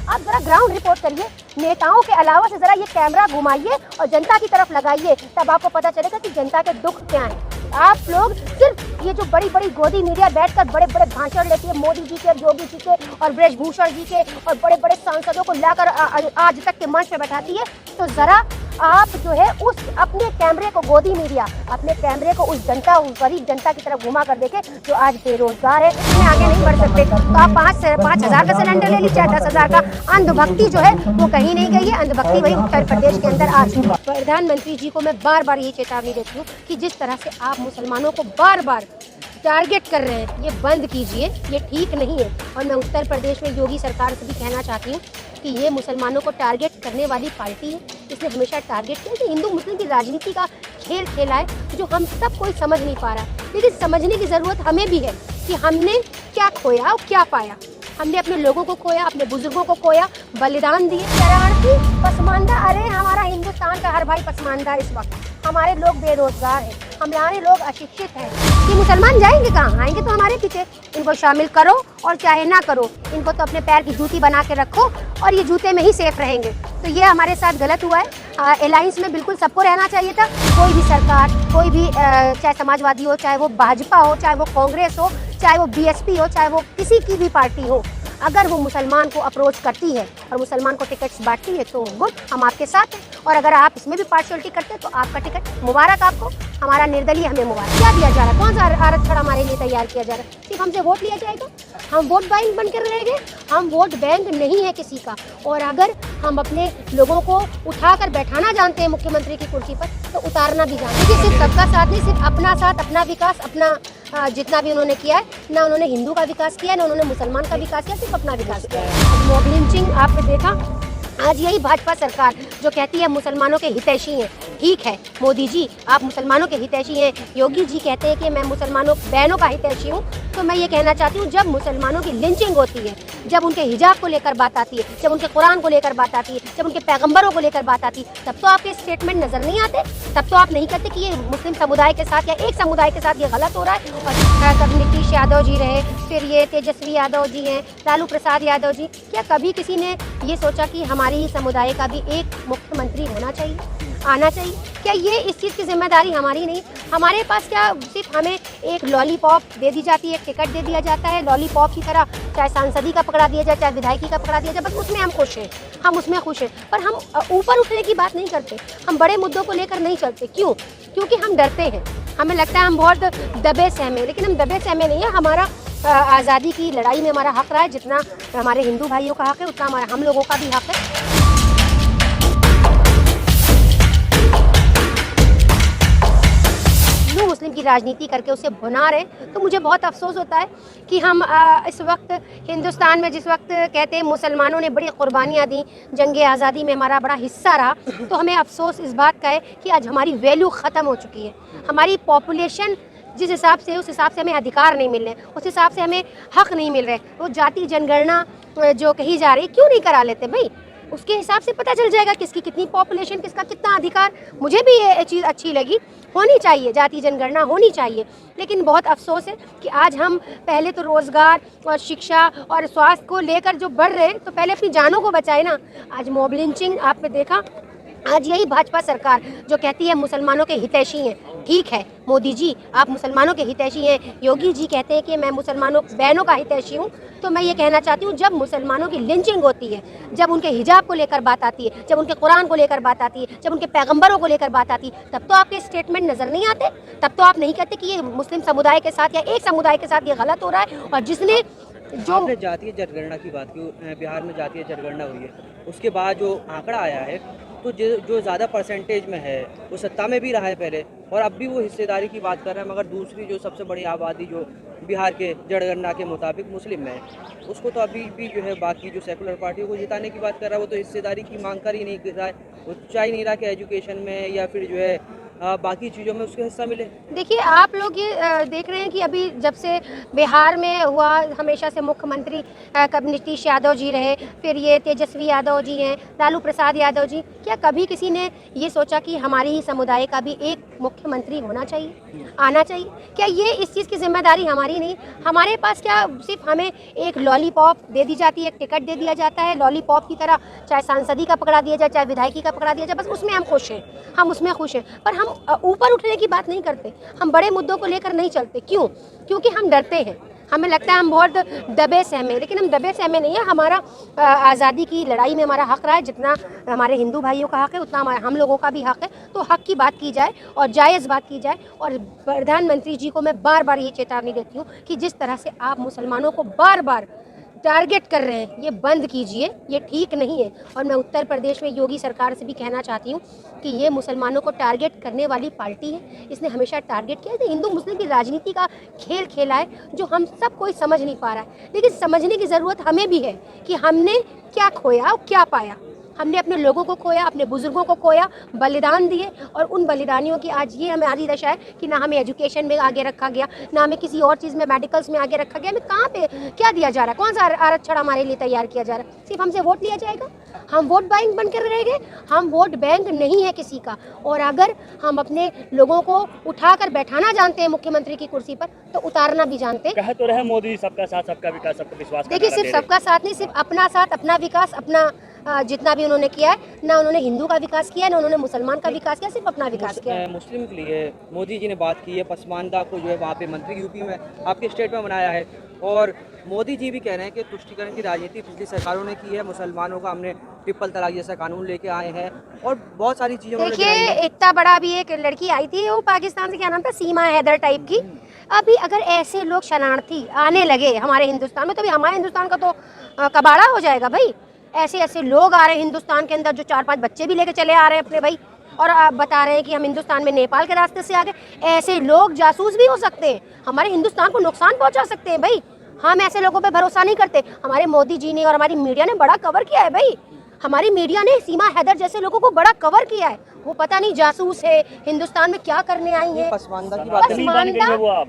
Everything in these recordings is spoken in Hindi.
आप जरा ग्राउंड रिपोर्ट करिए, नेताओं के अलावा से जरा ये कैमरा घुमाइए और जनता की तरफ लगाइए, तब आपको पता चलेगा कि जनता के दुख क्या हैं। आप लोग सिर्फ ये जो बड़ी बड़ी गोदी मीडिया बैठकर बड़े बड़े भाषण लेती है मोदी जी के, योगी जी के और ब्रजभूषण जी के और बड़े बड़े सांसदों को लाकर आज तक के मंच पे बैठाती है, तो जरा आप जो है उस अपने कैमरे को, गोदी मीडिया अपने कैमरे को उस जनता, उस गरीब जनता की तरफ घुमा कर देखे जो आज बेरोजगार है, इसमें आगे नहीं बढ़ सकते। तो आप 5,000 का सिलेंडर ले लीजिए, 10,000 का। अंधभक्ति जो है वो कहीं नहीं गई है, अंधभक्ति वही उत्तर प्रदेश के अंदर आज। प्रधानमंत्री जी को मैं बार बार ये चेतावनी देती हूँ कि जिस तरह से आप मुसलमानों को बार बार टारगेट कर रहे हैं, ये बंद कीजिए, ये ठीक नहीं है। और मैं उत्तर प्रदेश में योगी सरकार से भी कहना चाहती हूँ कि ये मुसलमानों को टारगेट करने वाली पार्टी है। इसने हमेशा टारगेट किया कि हिंदू मुस्लिम की राजनीति का खेल खेला है, जो हम सब कोई समझ नहीं पा रहा। लेकिन समझने की ज़रूरत हमें भी है कि हमने क्या खोया और क्या पाया। हमने अपने लोगों को खोया, अपने बुजुर्गों को खोया, बलिदान दिए। शरणार्थी पसमानदा, अरे हमारा हिंदुस्तान का हर भाई पसमानदा इस वक्त। हमारे लोग बेरोजगार हैं, हमारे लोग अशिक्षित हैं। ये मुसलमान जाएंगे कहाँ? आएंगे तो हमारे पीछे। इनको शामिल करो और चाहे ना करो, इनको तो अपने पैर की जूती बना के रखो और ये जूते में ही सेफ रहेंगे। तो ये हमारे साथ गलत हुआ है। अलायंस में बिल्कुल सबको रहना चाहिए था। कोई भी सरकार, कोई भी चाहे समाजवादी हो, चाहे वो भाजपा हो, चाहे वो कांग्रेस हो, चाहे वो बीएसपी हो, चाहे वो किसी की भी पार्टी हो, अगर वो मुसलमान को अप्रोच करती है और मुसलमान को टिकट्स बांटती है तो गुड, हम आपके साथ हैं। और अगर आप इसमें भी पार्शियलिटी करते हैं तो आपका टिकट मुबारक आपको, हमारा निर्दलीय हमें मुबारक। क्या दिया जा रहा है? कौन सा आरक्षण हमारे लिए तैयार किया जा रहा है? सिर्फ हमसे वोट लिया जाएगा? हम वोट बैंक बनकर रह गए? हम वोट बैंक नहीं है किसी का। और अगर हम अपने लोगों को उठाकर बैठाना जानते हैं मुख्यमंत्री की कुर्सी पर, तो उतारना भी जानते हैं। सिर्फ सबका साथ नहीं, सिर्फ अपना साथ, अपना विकास, अपना जितना भी उन्होंने किया है, ना उन्होंने हिंदू का विकास किया, ना उन्होंने मुसलमान का विकास किया, सिर्फ अपना विकास किया है। मॉब लिंचिंग आपने देखा, आज यही भाजपा सरकार जो कहती है मुसलमानों के हितैषी हैं। ठीक है मोदी जी, आप मुसलमानों के हितैषी हैं। योगी जी कहते हैं कि मैं मुसलमानों बहनों का हितैषी हूँ। तो मैं ये कहना चाहती हूँ, जब मुसलमानों की लिंचिंग होती है, जब उनके हिजाब को लेकर बात आती है, जब उनके कुरान को लेकर बात आती है, जब उनके पैगंबरों को लेकर बात आती है, तब तो आपके स्टेटमेंट नजर नहीं आते। तब तो आप नहीं कहते कि ये मुस्लिम समुदाय के साथ या एक समुदाय के साथ ये गलत हो रहा है। और तब नीतीश यादव जी रहे, फिर ये तेजस्वी यादव जी हैं, लालू प्रसाद यादव जी, क्या कभी किसी ने ये सोचा कि हमारी ही समुदाय का भी एक मुख्यमंत्री होना चाहिए, आना चाहिए? क्या ये इस चीज़ की जिम्मेदारी हमारी नहीं? हमारे पास क्या सिर्फ हमें एक लॉलीपॉप दे दी जाती है, एक टिकट दे दिया जाता है लॉलीपॉप की तरह, चाहे सांसदी का पकड़ा दिया जाए, चाहे विधायकी का पकड़ा दिया जाए, बस उसमें हम खुश हैं, हम उसमें खुश हैं। पर हम ऊपर उठने की बात नहीं करते, हम बड़े मुद्दों को लेकर नहीं चलते। क्यों? क्योंकि हम डरते हैं, हमें लगता है हम बहुत दबे सहमे। लेकिन हम दबे सहमे नहीं है। हमारा आज़ादी की लड़ाई में हमारा हक रहा है, जितना हमारे हिंदू भाइयों का हक है उतना हमारा हम लोगों का भी हक है। मुस्लिम की राजनीति करके उसे भुना रहे, तो मुझे बहुत अफसोस होता है कि हम इस वक्त हिंदुस्तान में, जिस वक्त कहते हैं मुसलमानों ने बड़ी कुर्बानियाँ दी, जंग आज़ादी में हमारा बड़ा हिस्सा रहा, तो हमें अफसोस इस बात का है कि आज हमारी वैल्यू ख़त्म हो चुकी है। हमारी पॉपुलेशन जिस हिसाब से, उस हिसाब से हमें अधिकार नहीं मिल रहे, उस हिसाब से हमें हक नहीं मिल रहे। वो जाति जनगणना जो कही जा रही, क्यों नहीं करा लेते भाई? उसके हिसाब से पता चल जाएगा किसकी कितनी पॉपुलेशन, किसका कितना अधिकार। मुझे भी ये चीज़ अच्छी लगी, होनी चाहिए, जाति जनगणना होनी चाहिए। लेकिन बहुत अफसोस है कि आज हम पहले तो रोज़गार और शिक्षा और स्वास्थ्य को लेकर जो बढ़ रहे हैं, तो पहले अपनी जानों को बचाए ना। आज मॉब लिंचिंग आपने देखा, आज यही भाजपा सरकार जो कहती है मुसलमानों के हितैषी हैं। ठीक है मोदी जी, आप मुसलमानों के हितैषी हैं। योगी जी कहते हैं कि मैं मुसलमानों बहनों का हितैषी हूँ। तो मैं ये कहना चाहती हूँ, जब मुसलमानों की लिंचिंग होती है, जब उनके हिजाब को लेकर बात आती है, जब उनके कुरान को लेकर बात आती है, जब उनके पैगंबरों को लेकर बात आती है, तब तो आपके स्टेटमेंट नज़र नहीं आते। तब तो आप नहीं कहते कि ये मुस्लिम समुदाय के साथ या एक समुदाय के साथ ये गलत हो रहा है। और जिसने जो जातीय जनगणना की बात की, बिहार में जातीय जनगणना हुई है, उसके बाद जो आंकड़ा आया है, तो जो ज़्यादा परसेंटेज में है वो सत्ता में भी रहा है पहले, और अब भी वो हिस्सेदारी की बात कर रहा है। मगर दूसरी जो सबसे बड़ी आबादी जो बिहार के जनगणना के मुताबिक मुस्लिम है, उसको तो अभी भी जो है बाकी जो सेकुलर पार्टियों को जिताने की बात कर रहा है, वो तो हिस्सेदारी की मांग कर ही नहीं कर रहा है। वो चाह ही नहीं रहा कि एजुकेशन में या फिर जो है बाकी चीज़ों में उसका हिस्सा मिले। देखिए, आप लोग ये देख रहे हैं कि अभी जब से बिहार में हुआ, हमेशा से मुख्यमंत्री कभी नीतीश यादव जी रहे, फिर ये तेजस्वी यादव जी हैं, लालू प्रसाद यादव जी, क्या कभी किसी ने ये सोचा कि हमारी ही समुदाय का भी एक मुख्यमंत्री होना चाहिए, आना चाहिए। क्या ये इस चीज़ की जिम्मेदारी हमारी नहीं? हमारे पास क्या सिर्फ हमें एक लॉलीपॉप दे दी जाती है, एक टिकट दे दिया जाता है लॉलीपॉप की तरह, चाहे सांसदी का पकड़ा दिया जाए, चाहे विधायकी का पकड़ा दिया जाए, बस उसमें हम खुश हैं, हम उसमें खुश हैं। पर हम ऊपर उठने की बात नहीं करते, हम बड़े मुद्दों को लेकर नहीं चलते। क्यों? क्योंकि हम डरते हैं, हमें लगता है हम बहुत दबे सहमे, लेकिन हम दबे सहमे नहीं है। हमारा आज़ादी की लड़ाई में हमारा हक रहा है, जितना हमारे हिंदू भाइयों का हक है उतना हम लोगों का भी हक है। तो हक की बात की जाए और जायज़ बात की जाए। और प्रधानमंत्री जी को मैं बार बार ये चेतावनी देती हूँ कि जिस तरह से आप मुसलमानों को बार बार टारगेट कर रहे हैं, ये बंद कीजिए, ये ठीक नहीं है। और मैं उत्तर प्रदेश में योगी सरकार से भी कहना चाहती हूँ कि ये मुसलमानों को टारगेट करने वाली पार्टी है, इसने हमेशा टारगेट किया है। हिंदू मुस्लिम की राजनीति का खेल खेला है जो हम सब कोई समझ नहीं पा रहा है। लेकिन समझने की ज़रूरत हमें भी है कि हमने क्या खोया और क्या पाया। हमने अपने लोगों को खोया, अपने बुजुर्गों को खोया, बलिदान दिए, और उन बलिदानियों की आज ये हमारी दशा है कि ना हमें एजुकेशन में आगे रखा गया, ना हमें किसी और चीज़ में, मेडिकल्स में आगे रखा गया। हमें कहाँ पे क्या दिया जा रहा है? कौन सा आरक्षण हमारे लिए तैयार किया जा रहा है? सिर्फ हमसे वोट लिया जाएगा? हम वोट बैंक बनकर रह गए? हम वोट बैंक नहीं है किसी का। और अगर हम अपने लोगों को उठाकर बैठाना जानते हैं मुख्यमंत्री की कुर्सी पर, तो उतारना भी जानते हैं। कह तो रहे मोदी सबका साथ, सबका विकास, सबका विश्वास। देखिए, सिर्फ सबका साथ नहीं, सिर्फ अपना साथ, अपना विकास, अपना जितना भी उन्होंने किया है, ना उन्होंने हिंदू का विकास किया, ना उन्होंने मुसलमान का विकास किया, सिर्फ अपना विकास किया है। मुस्लिम के लिए मोदी जी ने बात की है, पसमानदा को जो है वहाँ पे मंत्री यूपी में आपके स्टेट में बनाया है। और मोदी जी भी कह रहे हैं कि तुष्टीकरण की राजनीति पिछली सरकारों ने की है, मुसलमानों का हमने ट्रिपल तलाक जैसा कानून लेके आए हैं और बहुत सारी चीज़ें। देखिए, इतना बड़ा भी एक लड़की आई थी, वो पाकिस्तान से, क्या नाम था, सीमा हैदर टाइप की। अभी अगर ऐसे लोग शरणार्थी आने लगे हमारे हिंदुस्तान में, तो भी हमारे हिंदुस्तान का तो कबाड़ा हो जाएगा भाई। ऐसे ऐसे लोग आ रहे हैं हिंदुस्तान के अंदर जो 4-5 बच्चे भी लेके चले आ रहे हैं अपने भाई, और आप बता रहे हैं कि हम हिंदुस्तान में नेपाल के रास्ते से आ गए। ऐसे लोग जासूस भी हो सकते हैं, हमारे हिंदुस्तान को नुकसान पहुंचा सकते हैं भाई। हम ऐसे लोगों पे भरोसा नहीं करते। हमारे मोदी जी ने और हमारी मीडिया ने बड़ा कवर किया है भाई। हमारी मीडिया ने सीमा हैदर जैसे लोगों को बड़ा कवर किया है। वो पता नहीं जासूस है, हिंदुस्तान में क्या करने आई है। पसमानदा की बात पसमानदा,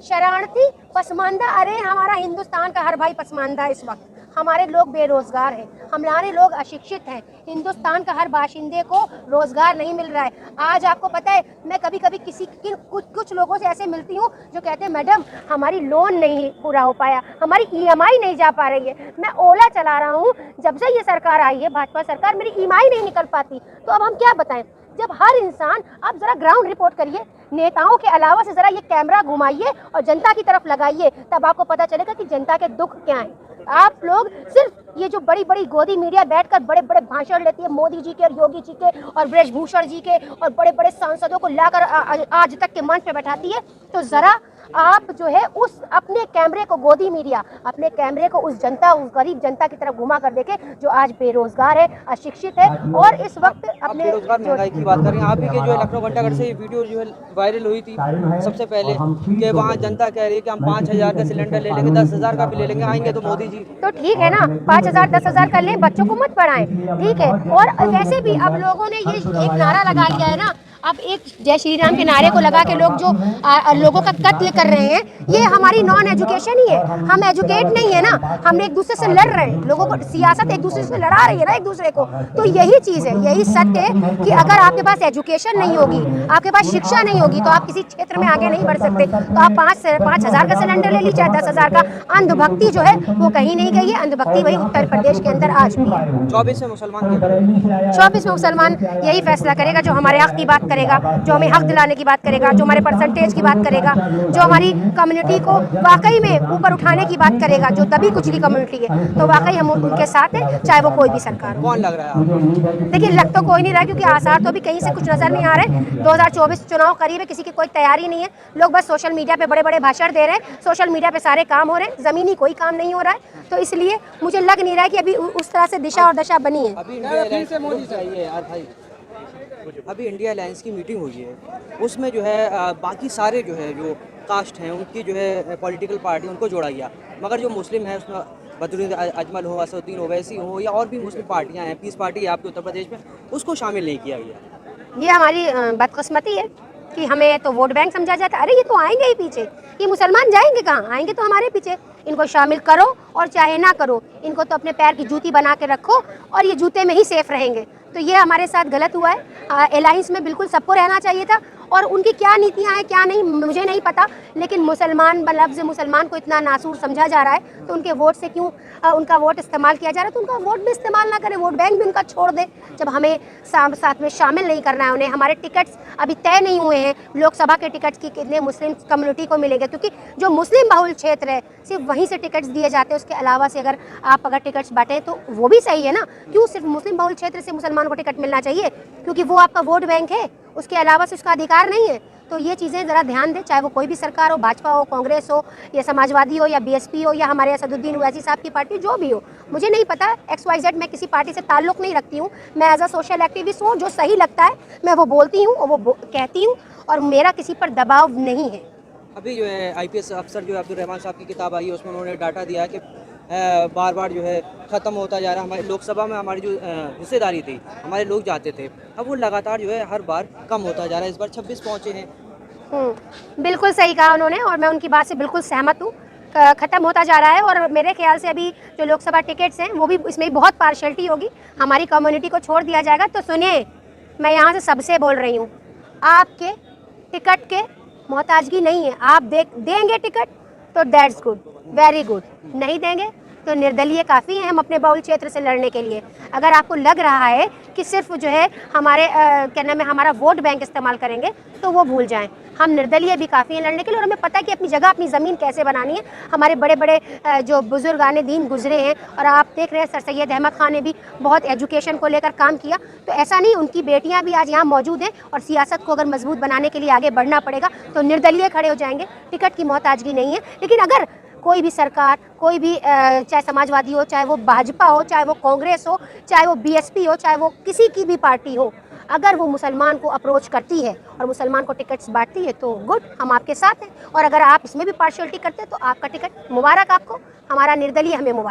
शरणार्थी, पसमानदा। अरे हमारा हिंदुस्तान का हर भाई पसमानदा है इस वक्त। हमारे लोग बेरोजगार हैं, हमारे लोग अशिक्षित हैं, हिंदुस्तान का हर बाशिंदे को रोजगार नहीं मिल रहा है। आज आपको पता है, मैं कभी कभी कुछ लोगों से ऐसे मिलती हूँ जो कहते हैं मैडम हमारी लोन नहीं पूरा हो पाया, हमारी EMI नहीं जा पा रही है। मैं ओला चला रहा हूँ, जब से ये सरकार आई है, भाजपा सरकार, मेरी EMI नहीं निकल पाती। तो अब हम क्या बताएं? जब हर इंसान, आप जरा ग्राउंड रिपोर्ट करिए, नेताओं के अलावा से जरा ये कैमरा घुमाइए और जनता की तरफ लगाइए, तब आपको पता चलेगा कि जनता के दुख क्या हैं। आप लोग सिर्फ ये जो बड़ी बड़ी गोदी मीडिया बैठकर बड़े बड़े भाषण लेती है, मोदी जी के और योगी जी के और ब्रजभूषण जी के, और बड़े बड़े सांसदों को लाकर आज तक के मंच पे बैठाती है, तो जरा आप जो है उस अपने कैमरे को, गोदी मीडिया अपने कैमरे को उस जनता, उस गरीब जनता की तरफ घुमा कर देखे जो आज बेरोजगार है, अशिक्षित है, और इस वक्त अपने बेरोजगार महंगाई की बात करें। आप ही के जो है लखनऊ घंटाघर से ये वीडियो जो है वायरल हुई थी सबसे पहले, कि वहाँ जनता कह रही है कि हम 5,000 का सिलेंडर ले लेंगे, 10,000 का भी ले लेंगे, आएंगे तो मोदी जी। तो ठीक है ना, 5,000 10,000 कर लें, बच्चों को मत पढ़ाएं, ठीक है। और वैसे भी अब लोगों ने ये एक नारा लगा लिया है ना, अब एक जय श्री राम के नारे को लगा के लोग जो लोगों का कत्ल कर रहे हैं, ये हमारी नॉन एजुकेशन ही है। हम एजुकेट नहीं है ना, हम एक दूसरे से लड़ रहे हैं, लोगों को सियासत एक दूसरे से लड़ा रही है ना एक दूसरे को। तो यही चीज़ है, यही सत्य है कि अगर आपके पास एजुकेशन नहीं होगी, आपके पास शिक्षा नहीं होगी, तो आप किसी क्षेत्र में आगे नहीं बढ़ सकते। तो आप 5,000 का सिलेंडर ले लीजिए, 10,000 का। अंधभक्ति जो है वो कहीं नहीं गई है, अंधभक्ति वही उत्तर प्रदेश के अंदर आज भी है। 24 में मुसलमान 24 में मुसलमान यही फैसला करेगा जो हमारे हक की बात करेगा, जो हमें हक दिलाने की बात करेगा, जो हमारे परसेंटेज की बात करेगा, जो हमारी कम्युनिटी को वाकई में ऊपर उठाने की बात करेगा, जो दबी कुचली कम्युनिटी है, तो वाकई हम उनके साथ हैं, चाहे वो कोई भी सरकार हो। कौन लग रहा है? देखिए, लग तो कोई नहीं रहा, क्योंकि आसार तो भी कहीं से कुछ नजर नहीं आ रहे। 2024 चुनाव करीब है, किसी की कोई तैयारी नहीं है। लोग बस सोशल मीडिया पे बड़े बड़े भाषण दे रहे हैं, सोशल मीडिया पे सारे काम हो रहे हैं, जमीनी कोई काम नहीं हो रहा है। तो इसलिए मुझे लग नहीं रहा है कि अभी उस तरह से दिशा और दशा बनी है। अभी इंडिया अलायंस से मोदी चाहिए यार भाई, अभी इंडिया अलायंस की मीटिंग हुई है, उसमें जो है बाकी सारे जो है जो कास्ट हैं उनकी जो है पॉलिटिकल पार्टी उनको जोड़ा गया, मगर जो मुस्लिम है उसमें बदरुद्दीन अजमल हो, असदुद्दीन ओवैसी हो, या और भी मुस्लिम पार्टियां हैं, पीस पार्टी है आपके उत्तर प्रदेश में, उसको शामिल नहीं किया गया। ये हमारी बदकिस्मती है कि हमें तो वोट बैंक समझा जाता है। अरे ये तो आएंगे ही पीछे, ये मुसलमान जाएंगे कहाँ? आएंगे तो हमारे पीछे। इनको शामिल करो और चाहे ना करो, इनको तो अपने पैर की जूती बना के रखो और ये जूते में ही सेफ रहेंगे। तो ये हमारे साथ गलत हुआ है। अलायंस में बिल्कुल सबको रहना चाहिए था, और उनकी क्या नीतियाँ हैं क्या नहीं मुझे नहीं पता, लेकिन मुसलमान लफ्ज़ मुसलमान को इतना नासूर समझा जा रहा है, तो उनके वोट से क्यों उनका वोट इस्तेमाल किया जा रहा है, तो उनका वोट भी इस्तेमाल ना करें, वोट बैंक भी उनका छोड़ दे। जब हमें साथ में शामिल नहीं करना है उन्हें, हमारे टिकट्स अभी तय नहीं हुए हैं लोकसभा के टिकट्स की कितने मुस्लिम कम्युनिटी को मिलेंगे, क्योंकि जो मुस्लिम बहुल क्षेत्र है सिर्फ वहीं से टिकट्स दिए जाते हैं। उसके अलावा से अगर आप टिकट्स बांटें तो वो भी सही है ना, क्यों सिर्फ मुस्लिम बहुल क्षेत्र से मुसलमान को टिकट मिलना चाहिए, क्योंकि वो आपका वोट बैंक है, उसके अलावा से उसका अधिकार नहीं है। तो ये चीज़ें ज़रा ध्यान दें, चाहे वो कोई भी सरकार हो, भाजपा हो, कांग्रेस हो, या समाजवादी हो, या बीएसपी हो, या हमारे असदुद्दीन ओवैसी साहब की पार्टी, जो भी हो, मुझे नहीं पता, XYZ, मैं किसी पार्टी से ताल्लुक़ नहीं रखती हूँ। मैं एज अ सोशल एक्टिविस्ट हूँ, जो सही लगता है मैं वो बोलती हूँ और वो कहती हूँ, और मेरा किसी पर दबाव नहीं है। अभी जो है IPS अफसर जो अब्दुल रहमान साहब की किताब आई है, उसमें उन्होंने डाटा दिया है कि बार बार जो है ख़त्म होता जा रहा है। हमारी लोकसभा में हमारी जो हिस्सेदारी थी, हमारे लोग जाते थे, अब वो लगातार जो है हर बार कम होता जा रहा है। इस बार 26 पहुँचे हैं। बिल्कुल सही कहा उन्होंने, और मैं उनकी बात से बिल्कुल सहमत हूँ। ख़त्म होता जा रहा है, और मेरे ख्याल से अभी जो लोकसभा टिकट्स हैं वो भी इसमें भी बहुत पार्शलिटी होगी, हमारी कम्युनिटी को छोड़ दिया जाएगा। तो सुनिए, मैं यहाँ से सबसे बोल रही हूँ, आपके टिकट के मोहताजगी नहीं है। आप देंगे टिकट तो दैट्स गुड, वेरी गुड, नहीं देंगे तो निर्दलीय काफ़ी हैं हम अपने बहुल क्षेत्र से लड़ने के लिए। अगर आपको लग रहा है कि सिर्फ जो है हमारे क्या नाम है हमारा वोट बैंक इस्तेमाल करेंगे, तो वो भूल जाएं, हम निर्दलीय भी काफ़ी हैं लड़ने के लिए, और हमें पता है कि अपनी जगह अपनी ज़मीन कैसे बनानी है। हमारे बड़े बड़े जो बुजुर्गान दीन गुजरे हैं, और आप देख रहे हैं सर सैयद अहमद खान ने भी बहुत एजुकेशन को लेकर काम किया, तो ऐसा नहीं, उनकी बेटियाँ भी आज यहाँ मौजूद हैं, और सियासत को अगर मजबूत बनाने के लिए आगे बढ़ना पड़ेगा तो निर्दलीय खड़े हो जाएंगे। टिकट की मोहताजगी नहीं है। लेकिन अगर कोई भी सरकार, कोई भी चाहे समाजवादी हो, चाहे वो भाजपा हो, चाहे वो कांग्रेस हो, चाहे वो बीएसपी हो, चाहे वो किसी की भी पार्टी हो, अगर वो मुसलमान को अप्रोच करती है और मुसलमान को टिकट्स बांटती है तो गुड, हम आपके साथ हैं। और अगर आप इसमें भी पार्शियलिटी करते हैं तो आपका टिकट मुबारक आपको, हमारा निर्दलीय हमें मुबारक।